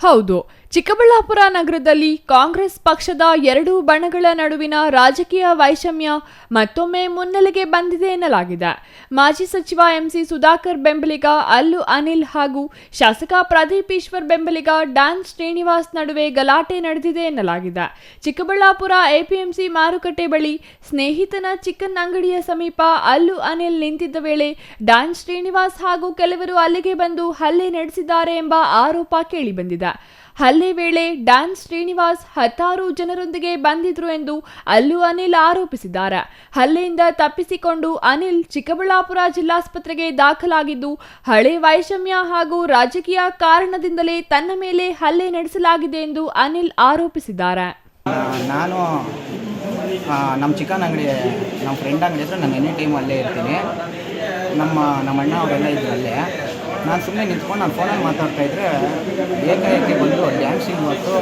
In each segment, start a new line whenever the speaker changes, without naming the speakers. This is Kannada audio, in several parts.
ಹೌದು, ಚಿಕ್ಕಬಳ್ಳಾಪುರ ನಗರದಲ್ಲಿ ಕಾಂಗ್ರೆಸ್ ಪಕ್ಷದ ಎರಡೂ ಬಣಗಳ ನಡುವಿನ ರಾಜಕೀಯ ವೈಷಮ್ಯ ಮತ್ತೊಮ್ಮೆ ಮುನ್ನೆಲೆಗೆ ಬಂದಿದೆ ಎನ್ನಲಾಗಿದೆ. ಮಾಜಿ ಸಚಿವ ಎಂಸಿ ಸುಧಾಕರ್ ಬೆಂಬಲಿಗ ಅಲ್ಲು ಅನಿಲ್ ಹಾಗೂ ಶಾಸಕ ಪ್ರದೀಪ್ ಈಶ್ವರ್ ಬೆಂಬಲಿಗ ಡ್ಯಾನ್ ಶ್ರೀನಿವಾಸ್ ನಡುವೆ ಗಲಾಟೆ ನಡೆದಿದೆ ಎನ್ನಲಾಗಿದೆ. ಚಿಕ್ಕಬಳ್ಳಾಪುರ ಎಪಿಎಂಸಿ ಮಾರುಕಟ್ಟೆ ಬಳಿ ಸ್ನೇಹಿತನ ಚಿಕನ್ ಅಂಗಡಿಯ ಸಮೀಪ ಅಲ್ಲು ಅನಿಲ್ ನಿಂತಿದ್ದ ವೇಳೆ ಡ್ಯಾನ್ ಶ್ರೀನಿವಾಸ್ ಹಾಗೂ ಕೆಲವರು ಅಲ್ಲಿಗೆ ಬಂದು ಹಲ್ಲೆ ನಡೆಸಿದ್ದಾರೆ ಎಂಬ ಆರೋಪ ಕೇಳಿಬಂದಿದೆ. ಹಲ್ಲೆ ವೇಳೆ ಡ್ಯಾನ್ ಶ್ರೀನಿವಾಸ್ 10 ಜನರೊಂದಿಗೆ ಬಂದಿದ್ರು ಎಂದು ಅಲ್ಲು ಅನಿಲ್ ಆರೋಪಿಸಿದ್ದಾರೆ. ಹಲ್ಲೆಯಿಂದ ತಪ್ಪಿಸಿಕೊಂಡು ಅನಿಲ್ ಚಿಕ್ಕಬಳ್ಳಾಪುರ ಜಿಲ್ಲಾಸ್ಪತ್ರೆಗೆ ದಾಖಲಾಗಿದ್ದು, ಹಳೆ ವೈಷಮ್ಯ ಹಾಗೂ ರಾಜಕೀಯ ಕಾರಣದಿಂದಲೇ ತನ್ನ ಮೇಲೆ ಹಲ್ಲೆ ನಡೆಸಲಾಗಿದೆ ಎಂದು ಅನಿಲ್ ಆರೋಪಿಸಿದ್ದಾರೆ.
ನಾನು ನಮ್ಮ ಚಿಕನ್ ಅಂಗಡಿ, ನಮ್ಮ ಫ್ರೆಂಡ್ ಅಂಗಡಿ ಹತ್ರ ನಾನು ಎನಿ ಟೈಮ್ ಅಲ್ಲೇ ಇರ್ತೀನಿ. ನಮ್ಮ ಅಣ್ಣ ಅವರೆಲ್ಲ ಇದ್ರು ಅಲ್ಲೇ. ನಾನು ಸುಮ್ಮನೆ ನಿಂತ್ಕೊಂಡು ನಾನು ಫೋನಲ್ಲಿ ಮಾತಾಡ್ತಾಯಿದ್ರೆ ಏಕಾಏಕಿ ಬಂದು ಡ್ಯಾನ್ ಶ್ರೀನಿವಾಸು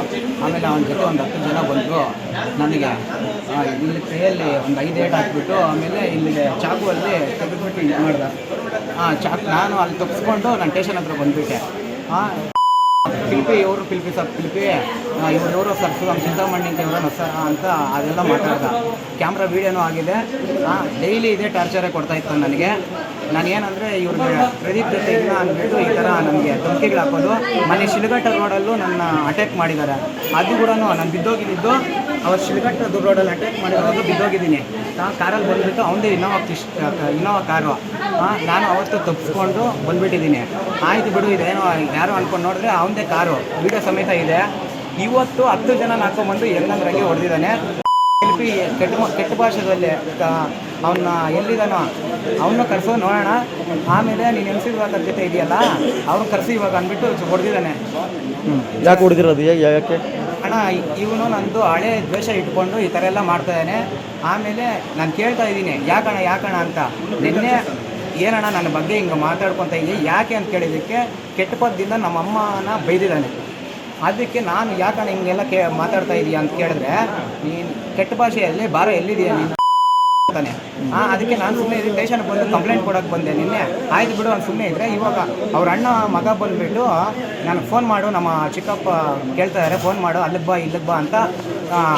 ಆಮೇಲೆ ಅವನ ಜೊತೆ ಒಂದು 10 ಜನ ಬಂದರು. ನನಗೆ ಇಲ್ಲಿ ಕೈಯಲ್ಲಿ ಒಂದು 5 ಏಟು ಹಾಕ್ಬಿಟ್ಟು ಆಮೇಲೆ ಇಲ್ಲಿಗೆ ಚಾಕುವಲ್ಲಿ ತೆಗೆದುಬಿಟ್ಟು ಇದು ಮಾಡ್ದೆ. ಚಾಕು ನಾನು ಅಲ್ಲಿ ತಪ್ಪಿಸ್ಕೊಂಡು ನಾನು ಸ್ಟೇಷನ್ ಹತ್ರ ಬಂದುಬಿಟ್ಟೆ. ಪಿಲ್ಪಿ ಇವರು ಸರ್ಸು ನಮ್ಮ ಚಿಂತಾಮಣಿ ಇವರ ಅಂತ ಅದೆಲ್ಲ ಮಾತಾಡ್ದ. ಕ್ಯಾಮ್ರಾ ವೀಡಿಯೋನೂ ಆಗಿದೆ. ಡೈಲಿ ಇದೇ ಟಾರ್ಚರೇ ಕೊಡ್ತಾಯಿತ್ತು ನನಗೆ. ನಾನು ಏನಂದರೆ ಇವ್ರಿಗೆ ಪ್ರದೀಪ್ ಜೊತೆ ಇಲ್ಲ ಅಂದ್ಬಿಟ್ಟು ಈ ಥರ ನನಗೆ ಧಮಕಿಗಳು ಹಾಕೋದು. ಮನೆ ಶಿಲಘಟ್ಟ ರೋಡಲ್ಲೂ ನನ್ನ ಅಟ್ಯಾಕ್ ಮಾಡಿದ್ದಾರೆ. ಅದು ಕೂಡ ನಾನು ಬಿದ್ದೋಗಿದ್ದು. ಅವ್ರು ಶಿಲಘಟ್ಟ ರೋಡಲ್ಲಿ ಅಟ್ಯಾಕ್ ಮಾಡಿರೋದು ಬಿದ್ದೋಗಿದ್ದೀನಿ. ನಾನು ಕಾರಲ್ಲಿ ಬಂದುಬಿಟ್ಟು ಅವನದೇ ಇನ್ನೋವಾ ಕಾರು. ನಾನು ಅವತ್ತು ತಪ್ಪಿಸ್ಕೊಂಡು ಬಂದುಬಿಟ್ಟಿದ್ದೀನಿ. ಆಯ್ತು ಬಿಡು, ಇದೇನೋ ಯಾರೋ ಅಂದ್ಕೊಂಡು ನೋಡಿದ್ರೆ ಅವನದೇ ಕಾರು ವಿಡಿಯೋ ಸಮೇತ ಇದೆ. ಇವತ್ತು 10 ಜನ ಹಾಕೊಂಡ್ಬಂದು ಹೆಂಗಂದ್ರಾಗೆ ಹೊಡೆದಿದ್ದಾನೆ. ಕೆಟ್ಟ ಭಾಷೆದಲ್ಲಿ ಅವನ್ನ ಎಲ್ಲಿದ್ದಾನೋ ಅವನ್ನ ಕರೆಸೋ ನೋಡೋಣ, ಆಮೇಲೆ ನೀನು ಎಂ ಸಿ ಸುಧಾಕರ್ ಜೊತೆ ಇದೆಯಲ್ಲ ಅವ್ರನ್ನ ಕರೆಸಿ ಇವಾಗ ಅಂದ್ಬಿಟ್ಟು ಹೊಡೆದಿದ್ದಾನೆ.
ಯಾಕೆ ಹೊಡೆದಿರೋದು? ಯಾಕೆ
ಅಣ್ಣ, ಇವನು ನಂದು ಹಳೆ ದ್ವೇಷ ಇಟ್ಕೊಂಡು ಈ ಥರ ಎಲ್ಲ ಮಾಡ್ತಾಯಿದ್ದಾನೆ. ಆಮೇಲೆ ನಾನು ಕೇಳ್ತಾ ಇದ್ದೀನಿ ಯಾಕಣ್ಣ ಅಂತ. ನಿನ್ನೆ ಏನಣ್ಣ ನನ್ನ ಬಗ್ಗೆ ಹಿಂಗೆ ಮಾತಾಡ್ಕೊತ ಇದ್ದೀನಿ ಯಾಕೆ ಅಂತ ಕೇಳಿದ್ದಕ್ಕೆ ಕೆಟ್ಟ ಪದದಿಂದ ನಮ್ಮ ಅಮ್ಮನ ಬೈದಿದ್ದಾನೆ. ಅದಕ್ಕೆ ನಾನು ಯಾಕಣ್ಣ ಹಿಂಗೆಲ್ಲ ಮಾತಾಡ್ತಾ ಇದೀಯ ಅಂತ ಕೇಳಿದ್ರೆ, ನೀನು ಕೆಟ್ಟ ಭಾಷೆಯಲ್ಲಿ ಬಾರ ಎಲ್ಲಿದೆಯಾ ನೀನು ಅಂತಾನೆ. ಅದಕ್ಕೆ ನಾನು ಸುಮ್ಮನೆ ಸ್ಟೇಷನ್ಗೆ ಬಂದು ಕಂಪ್ಲೇಂಟ್ ಕೊಡೋಕ್ಕೆ ಬಂದೆ ನಿನ್ನೆ. ಆಯ್ತು ಬಿಡು ಅಂತ ಸುಮ್ಮನೆ ಇದ್ದರೆ, ಇವಾಗ ಅವ್ರ ಅಣ್ಣ ಮಗ ಬಂದುಬಿಟ್ಟು ನನಗೆ ಫೋನ್ ಮಾಡು, ನಮ್ಮ ಚಿಕ್ಕಪ್ಪ ಕೇಳ್ತಾ ಇದ್ದಾರೆ, ಫೋನ್ ಮಾಡು ಅಲ್ಲಿಗೆ ಬಾ ಅಂತ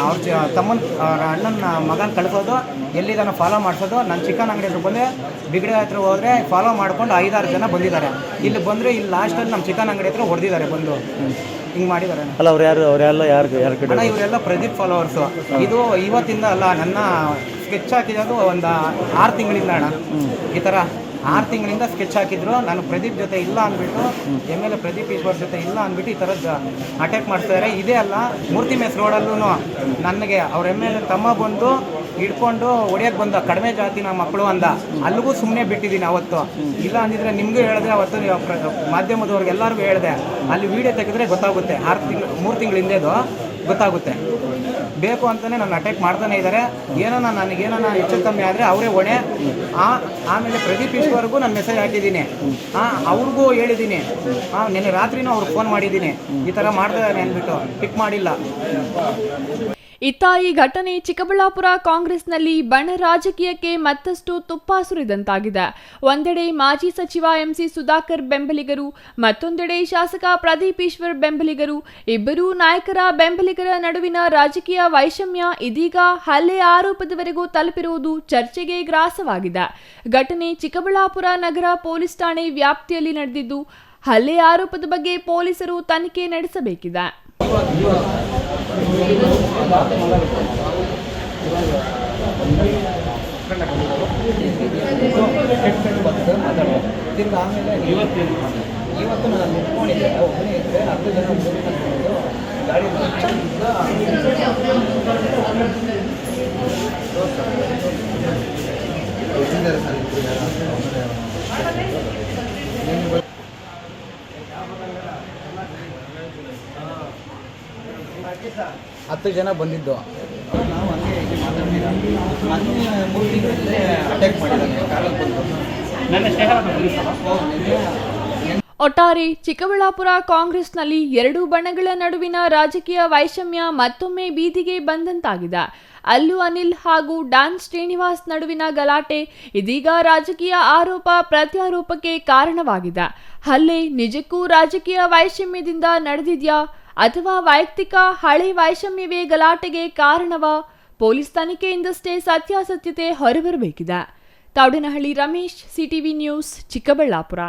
ಅವ್ರ ತಮ್ಮನ ಅವ್ರ ಅಣ್ಣನ ಮಗನ ಕಳಿಸೋದು, ಎಲ್ಲಿದ್ದಾನೋ ಫಾಲೋ ಮಾಡಿಸೋದು. ನನ್ನ ಚಿಕನ್ ಅಂಗಡಿ ಹತ್ರ ಬಂದರೆ ಬಿಗಡೆ ಹತ್ರ ಹೋದರೆ ಫಾಲೋ ಮಾಡ್ಕೊಂಡು 5-6 ಜನ ಬಂದಿದ್ದಾರೆ. ಇಲ್ಲಿ ಬಂದರೆ ಇಲ್ಲಿ ಲಾಸ್ಟಲ್ಲಿ ನಮ್ಮ ಚಿಕನ್ ಅಂಗಡಿ ಹತ್ರ ಹೊಡೆದಿದ್ದಾರೆ ಬಂದು. ಹಿಂಗೆ ಮಾಡಿದ್ದಾರೆ.
ಅಲ್ಲ, ಯಾರು
ಅಣ್ಣ, ಇವರೆಲ್ಲ ಪ್ರದೀಪ್ ಫಾಲೋವರ್ಸು. ಇದು ಇವತ್ತಿಂದ ಅಲ್ಲ, ನನ್ನ ಸ್ಕೆಚ್ ಹಾಕಿದ್ದು ಒಂದು 6 ತಿಂಗಳಿಂದ ಅಣ್ಣ. ಈ ಥರ 6 ತಿಂಗಳಿಂದ ಸ್ಕೆಚ್ ಹಾಕಿದ್ರು. ನಾನು ಪ್ರದೀಪ್ ಜೊತೆ ಇಲ್ಲ ಅಂದ್ಬಿಟ್ಟು, MLA ಪ್ರದೀಪ್ ಈಶ್ವರ್ ಜೊತೆ ಇಲ್ಲ ಅಂದ್ಬಿಟ್ಟು ಈ ಥರದ್ದು ಅಟ್ಯಾಕ್ ಮಾಡ್ತಾಯಿದ್ದಾರೆ. ಇದೇ ಅಲ್ಲ, ಮೂರ್ತಿ ಮೆಸ್ ರೋಡಲ್ಲೂ ನನಗೆ ಅವ್ರ MLA ತಮ್ಮ ಬಂದು ಹಿಡ್ಕೊಂಡು ಹೊಡಿಯೋಕ್ಕೆ ಬಂದ, ಕಡಿಮೆ ಜಾತಿನ ಮಕ್ಕಳು ಅಂದ. ಅಲ್ಲಿಗೂ ಸುಮ್ಮನೆ ಬಿಟ್ಟಿದ್ದೀನಿ ಅವತ್ತು. ಇಲ್ಲ ಅಂದಿದ್ರೆ ನಿಮಗೂ ಹೇಳಿದೆ ಅವತ್ತು, ಮಾಧ್ಯಮದವ್ರಿಗೆ ಎಲ್ಲರಿಗೂ ಹೇಳಿದೆ. ಅಲ್ಲಿ ವೀಡಿಯೋ ತೆಗೆದ್ರೆ ಗೊತ್ತಾಗುತ್ತೆ. 3 ತಿಂಗಳ ಹಿಂದೆದು ಗೊತ್ತಾಗುತ್ತೆ. ಬೇಕು ಅಂತಲೇ ನನ್ನ ಅಟ್ಯಾಕ್ ಮಾಡ್ತಾನೆ ಇದ್ದಾರೆ. ನನಗೇನೋ ಹೆಚ್ಚು ಕಮ್ಮಿ ಆದರೆ ಅವರೇ ಹೊಣೆ. ಆಮೇಲೆ ಪ್ರದೀಪ್ ಈಶ್ವರ್ಗೂ ನಾನು ಮೆಸೇಜ್ ಹಾಕಿದ್ದೀನಿ. ಅವ್ರಿಗೂ ಹೇಳಿದ್ದೀನಿ. ನಿನ್ನೆ ರಾತ್ರಿನೂ ಅವ್ರಿಗೆ ಫೋನ್ ಮಾಡಿದ್ದೀನಿ, ಈ ಥರ ಮಾಡ್ತಾನೆ ಅಂದ್ಬಿಟ್ಟು. ಪಿಕ್ ಮಾಡಿಲ್ಲ.
ಇತ್ತ ಈ ಘಟನೆ ಚಿಕ್ಕಬಳ್ಳಾಪುರ ಕಾಂಗ್ರೆಸ್ನಲ್ಲಿ ಬಣ ರಾಜಕೀಯಕ್ಕೆ ಮತ್ತಷ್ಟು ತುಪ್ಪ ಸುರಿದಂತಾಗಿದೆ. ಒಂದೆಡೆ ಮಾಜಿ ಸಚಿವ ಎಂಸಿ ಸುಧಾಕರ್ ಬೆಂಬಲಿಗರು, ಮತ್ತೊಂದೆಡೆ ಶಾಸಕ ಪ್ರದೀಪ್ ಈಶ್ವರ್ ಬೆಂಬಲಿಗರು, ಇಬ್ಬರೂ ನಾಯಕರ ಬೆಂಬಲಿಗರ ನಡುವಿನ ರಾಜಕೀಯ ವೈಷಮ್ಯ ಇದೀಗ ಹಲ್ಲೆ ಆರೋಪದವರೆಗೂ ತಲುಪಿರುವುದು ಚರ್ಚೆಗೆ ಗ್ರಾಸವಾಗಿದೆ. ಘಟನೆ ಚಿಕ್ಕಬಳ್ಳಾಪುರ ನಗರ ಪೊಲೀಸ್ ಠಾಣೆ ವ್ಯಾಪ್ತಿಯಲ್ಲಿ ನಡೆದಿದ್ದು, ಹಲ್ಲೆ ಆರೋಪದ ಬಗ್ಗೆ ಪೊಲೀಸರು ತನಿಖೆ ನಡೆಸಬೇಕಿದೆ.
ಇವತ್ತು ನಾನು ನಿಂತ್ಕೊಂಡಿದ್ದೆ, ಒಬ್ಬನೇ ಇದ್ದರೆ 10 ಜನ ಗಾಡಿ ಹತ್ತು ಜನ ಬಂದಿದ್ದು. ನಾವು ಹಂಗೆ ಮಾತಾಡ್ತೀರಾ, ಮೊನ್ನೆ 3 ತಿಂಗಳಿಂದ ಅಟ್ಯಾಕ್ ಮಾಡಿದ್ದಾನೆ ಕಾರಲ್ಲಿ ಬಂದು.
ಒಟ್ಟಾರೆ ಚಿಕ್ಕಬಳ್ಳಾಪುರ ಕಾಂಗ್ರೆಸ್ನಲ್ಲಿ ಎರಡು ಬಣಗಳ ನಡುವಿನ ರಾಜಕೀಯ ವೈಷಮ್ಯ ಮತ್ತೊಮ್ಮೆ ಬೀದಿಗೆ ಬಂದಂತಾಗಿದೆ. ಅಲ್ಲು ಅನಿಲ್ ಹಾಗೂ ಡಾನ್ ಶ್ರೀನಿವಾಸ್ ನಡುವಿನ ಗಲಾಟೆ ಇದೀಗ ರಾಜಕೀಯ ಆರೋಪ ಪ್ರತ್ಯಾರೋಪಕ್ಕೆ ಕಾರಣವಾಗಿದೆ. ಹಲ್ಲೆ ನಿಜಕ್ಕೂ ರಾಜಕೀಯ ವೈಷಮ್ಯದಿಂದ ನಡೆದಿದ್ಯಾ ಅಥವಾ ವೈಯಕ್ತಿಕ ಹಳೆ ವೈಷಮ್ಯವೇ ಗಲಾಟೆಗೆ ಕಾರಣವಾ? ಪೊಲೀಸ್ ತನಿಖೆಯಿಂದಷ್ಟೇ ಸತ್ಯಾಸತ್ಯತೆ ಹೊರಬರಬೇಕಿದೆ. Taudanahalli Ramesh, CTV news, Chikkaballapur.